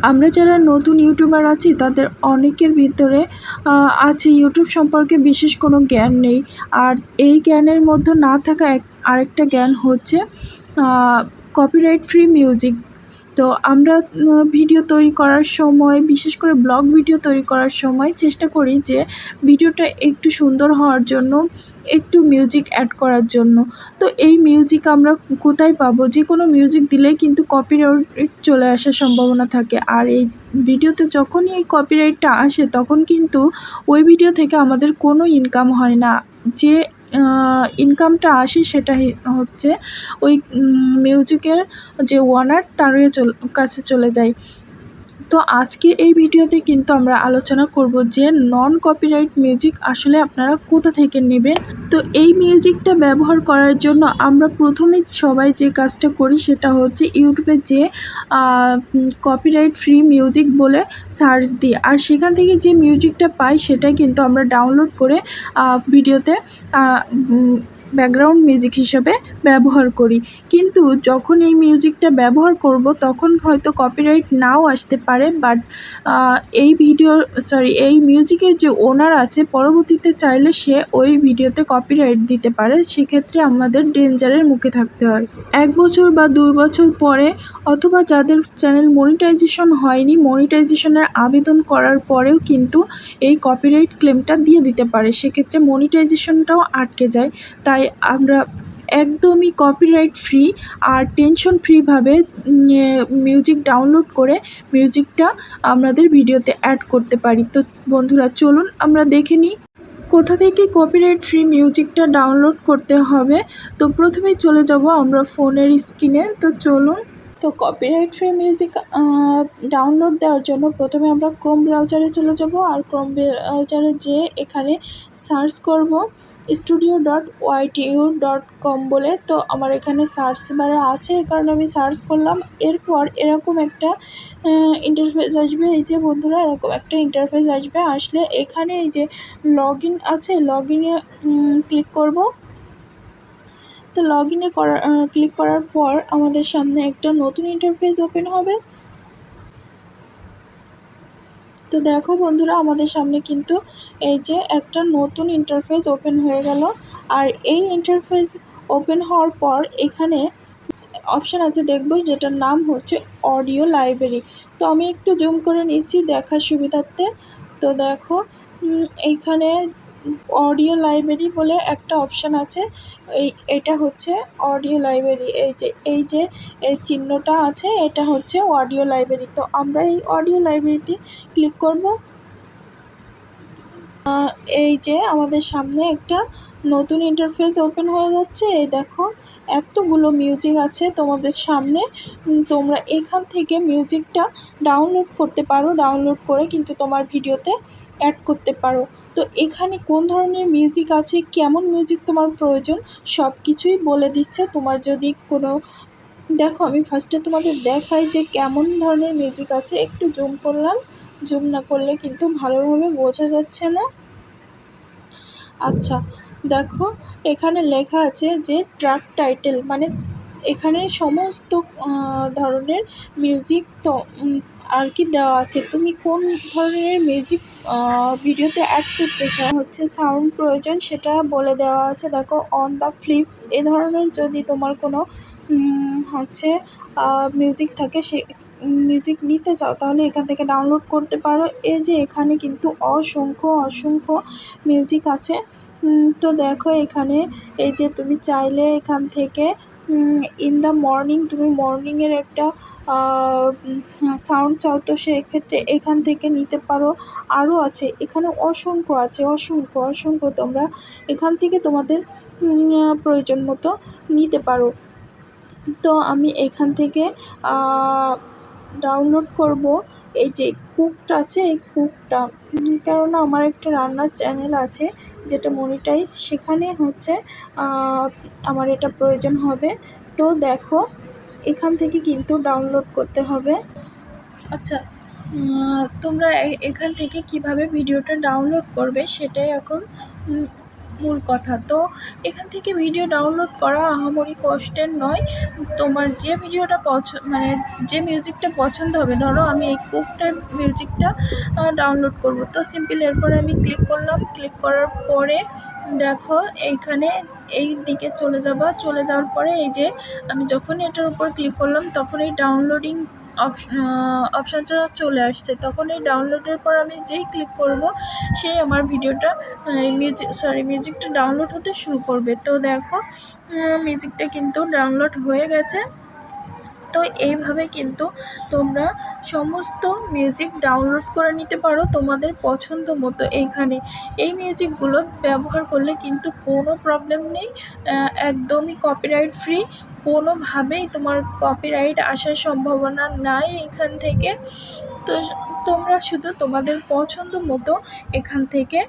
আমরা যারা নতুন ইউটিউবার আছি তাদের অনেকের ভিতরে আছে ইউটিউব সম্পর্কে বিশেষ কোনো জ্ঞান নেই। আর এই জ্ঞানের মধ্যে না থাকা আরেকটা জ্ঞান হচ্ছে কপিরাইট ফ্রি মিউজিক। তো আমরা ভিডিও তৈরি করার সময়, বিশেষ করে ব্লগ ভিডিও তৈরি করার সময় চেষ্টা করি যে ভিডিওটা একটু সুন্দর হওয়ার জন্য একটু মিউজিক অ্যাড করার জন্য। তো এই মিউজিক আমরা কোথায় পাবো? যে কোনো মিউজিক দিলেই কিন্তু কপিরাইট চলে আসার সম্ভাবনা থাকে। আর এই ভিডিওতে যখনই এই কপিরাইটটা আসে তখন কিন্তু ওই ভিডিও থেকে আমাদের কোনো ইনকাম হয় না। যে ইনকামটা আসে সেটা হচ্ছে ওই মিউজিকের যে ওনার তার কাছে চলে যায়। তো আজকের এই ভিডিওতে কিন্তু আমরা আলোচনা করব যে নন কপিরাইট মিউজিক আসলে আপনারা কোথা থেকে নেবেন। তো এই মিউজিকটা ব্যবহার করার জন্য আমরা প্রথমে সবাই যে কাজটা করি সেটা হচ্ছে ইউটিউবে যে কপিরাইট ফ্রি মিউজিক বলে সার্চ দিই, আর সেখান থেকে যে মিউজিকটা পাই সেটাই কিন্তু আমরা ডাউনলোড করে ভিডিওতে ব্যাকগ্রাউন্ড মিউজিক হিসেবে ব্যবহার করি। কিন্তু যখন এই মিউজিকটা ব্যবহার করব তখন হয়তো কপিরাইট নাও আসতে পারে, বাট এই মিউজিকের যে ওনার আছে পরবর্তীতে চাইলে সে ওই ভিডিওতে কপিরাইট দিতে পারে। সেক্ষেত্রে আমাদের ডেঞ্জারের মুখে থাকতে হয়। 1 বছর বা 2 বছর পরে, অথবা যাদের চ্যানেল মনিটাইজেশন হয়নি, মনিটাইজেশনের আবেদন করার পরেও কিন্তু এই কপিরাইট ক্লেমটা দিয়ে দিতে পারে। সেক্ষেত্রে মনিটাইজেশনটাও আটকে যায়। তাই আমরা একদমই কপিরাইট ফ্রি আর টেনশন ফ্রিভাবে মিউজিক ডাউনলোড করে মিউজিকটা আমাদের ভিডিওতে অ্যাড করতে পারি। তো বন্ধুরা চলুন আমরা দেখে নিই কোথা থেকে কপিরাইট ফ্রি মিউজিকটা ডাউনলোড করতে হবে। তো প্রথমেই চলে যাব আমরা ফোনের স্ক্রিনে। তো চলুন। তো কপিরাইট ফ্রি মিউজিক ডাউনলোড দেওয়ার জন্য প্রথমে আমরা ক্রোম ব্রাউজারে চলে যাব, আর ক্রোম ব্রাউজারে যেয়ে এখানে সার্চ করব studio.ytu.com বলে। তো আমার এখানে সার্চ বারে আছে, এই কারণে আমি সার্চ করলাম। এরপর এরকম একটা ইন্টারফেস আসবে। এই যে বন্ধুরা, এরকম একটা ইন্টারফেস আসবে। আসলে এখানে এই যে লগ ইন আছে, লগ ইনে ক্লিক করব। তো লগ ইনে ক্লিক করার পর আমাদের সামনে একটা নতুন ইন্টারফেস ওপেন হবে। তো দেখো বন্ধুরা, আমাদের সামনে কিন্তু এই যে একটা নতুন ইন্টারফেস ওপেন হয়ে গেল। আর এই ইন্টারফেস ওপেন হওয়ার পর এখানে অপশান আছে দেখব, যেটার নাম হচ্ছে অডিও লাইব্রেরি। তো আমি একটু জুম করে নিচ্ছি দেখার সুবিধার্থে। তো দেখো এইখানে অডিও লাইব্রেরি বলে একটা অপশান আছে। এটা হচ্ছে অডিও লাইব্রেরি। এই যে এই চিহ্নটা আছে, এটা হচ্ছে অডিও লাইব্রেরি। তো আমরা এই অডিও লাইব্রেরিতে ক্লিক করব। এই যে আমাদের সামনে একটা নতুন ইন্টারফেস ওপেন হয়ে যাচ্ছে। এই দেখো এতগুলো মিউজিক আছে তোমাদের সামনে। তোমরা এখান থেকে মিউজিকটা ডাউনলোড করতে পারো। ডাউনলোড করে কিন্তু তোমার ভিডিওতে অ্যাড করতে পারো। তো এখানে কোন ধরনের মিউজিক আছে, কেমন মিউজিক তোমার প্রয়োজন, সব কিছুই বলে দিচ্ছে। তোমার যদি কোনো দেখো, আমি ফার্স্টে তোমাদের দেখাই যে কেমন ধরনের মিউজিক আছে। একটু জুম করলাম, জুম না করলে কিন্তু ভালোভাবে বোঝা যাচ্ছে না। আচ্ছা দেখো, এখানে লেখা আছে যে ট্র্যাক টাইটেল, মানে এখানে সমস্ত ধরনের মিউজিক তো আর কি দেওয়া আছে। তুমি কোন ধরনের মিউজিক ভিডিওতে অ্যাড করতে চাও, হচ্ছে সাউন্ড প্রয়োজন, সেটা বলে দেওয়া আছে। দেখো অন দ্য ফ্লিপ, এ ধরনের যদি তোমার কোনো হচ্ছে মিউজিক থাকে, সে মিউজিক নিতে চাও তাহলে এখান থেকে ডাউনলোড করতে পারো। এই যে এখানে কিন্তু অসংখ্য মিউজিক আছে। তো দেখো এখানে এই যে তুমি চাইলে এখান থেকে ইন দ্য মর্নিং, তুমি মর্নিংয়ের একটা সাউন্ড চাও, তো সেক্ষেত্রে এখান থেকে নিতে পারো। আরও আছে এখানে অসংখ্য আছে, অসংখ্য তোমরা এখান থেকে তোমাদের প্রয়োজন মতো নিতে পারো। তো আমি এখান থেকে ডাউনলোড করব এই যে কুকটা আছে, এই কুকটা, কেননা আমার একটা রান্নার চ্যানেল আছে যেটা মনিটাইজ, সেখানে হচ্ছে আমার এটা প্রয়োজন হবে। তো দেখো এখান থেকে কিন্তু ডাউনলোড করতে হবে। আচ্ছা, তোমরা এখান থেকে কিভাবে ভিডিওটা ডাউনলোড করবে সেটাই এখন মূল কথা। তো এখান থেকে ভিডিও ডাউনলোড করা আহামরি কষ্টের নয়। তোমার যে ভিডিওটা মানে যে মিউজিকটা পছন্দ হবে, ধরো আমি এই কুকটার মিউজিকটা ডাউনলোড করব, তো সিম্পল এরপরে আমি ক্লিক করলাম। ক্লিক করার পরে দেখো এইখানে এই দিকে চলে যাওয়ার পরে এই যে আমি যখন এটার উপর ক্লিক করলাম তখন এই ডাউনলোডিং অপশানটা চলে আসছে। তখন এই ডাউনলোডের পর আমি যেই ক্লিক করব সেই আমার ভিডিওটা মিউজিকটা ডাউনলোড হতে শুরু করবে। তো দেখো মিউজিকটা কিন্তু ডাউনলোড হয়ে গেছে। তো এইভাবে কিন্তু তোমরা সমস্ত মিউজিক ডাউনলোড করে নিতে পারো তোমাদের পছন্দ মতো। এইখানে এই মিউজিকগুলো ব্যবহার করলে কিন্তু কোনো প্রবলেম নেই, একদমই কপিরাইট ফ্রি, কোনোভাবেই তোমার কপিরাইট আসার সম্ভাবনা নাই এখান থেকে। তো তোমরা শুধু তোমাদের পছন্দ মতো এখান থেকে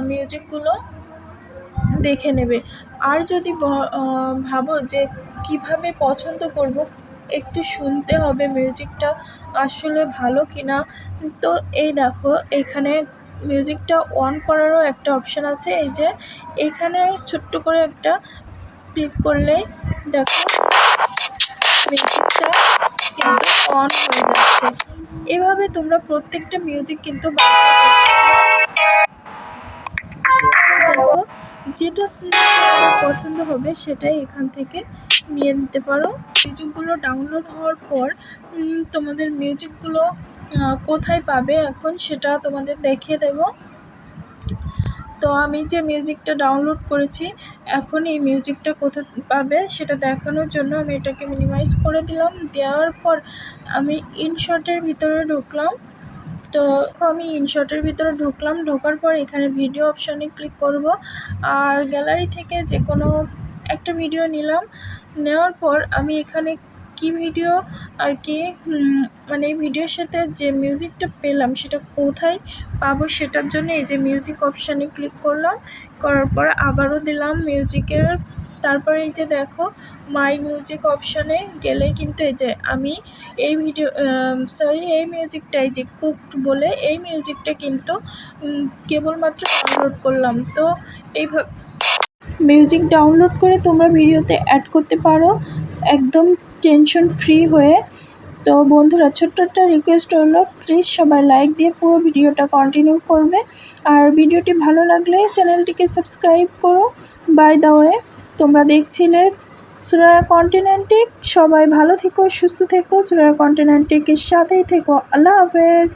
মিউজিকগুলো দেখে নেবে। আর যদি ভাবো যে কিভাবে পছন্দ করব, একটু শুনতে হবে মিউজিকটা আসলে ভালো কিনা, তো এই দেখো এখানে মিউজিকটা অন করারও একটা অপশান আছে। এই যে এখানে ছোট্ট করে একটা ক্লিক করলেই দেখো মিউজিকটা কিন্তু অন হয়ে যাচ্ছে। এভাবে তোমরা প্রত্যেকটা মিউজিক কিন্তু দেখো যেটা পছন্দ হবে সেটাই এখান থেকে নিয়ে নিতে পারো। মিউজিকগুলো ডাউনলোড হওয়ার পর তোমাদের মিউজিকগুলো কোথায় পাবে এখন সেটা তোমাদের দেখিয়ে দেব। তো আমি যে মিউজিকটা ডাউনলোড করেছি এখন এই মিউজিকটা কোথায় পাবে সেটা দেখানোর জন্য আমি এটাকে মিনিমাইজ করে দিলাম। দেওয়ার পর আমি ইনশটের ভিতরে ঢুকলাম। তো আমি ইনশটের ভিতরে ঢোকার পর এখানে ভিডিও অপশানে ক্লিক করব, আর গ্যালারি থেকে যে কোনো একটা ভিডিও নিলাম। নেওয়ার পর আমি এখানে কি ভিডিও আর কি মানে এই ভিডিওর সাথে যে মিউজিকটা পেলাম সেটা কোথায় পাবো সেটার জন্য এই যে মিউজিক অপশানে ক্লিক করলাম। করার পর আবারও দিলাম মিউজিকের, তারপরে এই যে দেখো মাই মিউজিক অপশানে গেলে কিন্তু এই যে আমি এই এই মিউজিকটাই যে কুকড বলে এই মিউজিকটা কিন্তু কেবলমাত্র ডাউনলোড করলাম। তো এইভাবে মিউজিক ডাউনলোড করে তোমরা ভিডিওতে অ্যাড করতে পারো একদম টেনশন ফ্রি হয়ে। তো বন্ধুরা ছোট্ট একটা রিকোয়েস্ট হলো, প্লিজ সবাই লাইক দিয়ে পুরো ভিডিওটা কন্টিনিউ করবে, আর ভিডিওটি ভালো লাগলে চ্যানেলটিকে সাবস্ক্রাইব করো। বাই দ্য ওয়ে, তোমরা দেখছিলে সুরাইয়া কন্টিনেন্টিক। সবাই ভালো থেকো, সুস্থ থেকো, সুরাইয়া কন্টিনেন্টিকের সাথেই থেকো। আল্লাহ হাফেজ।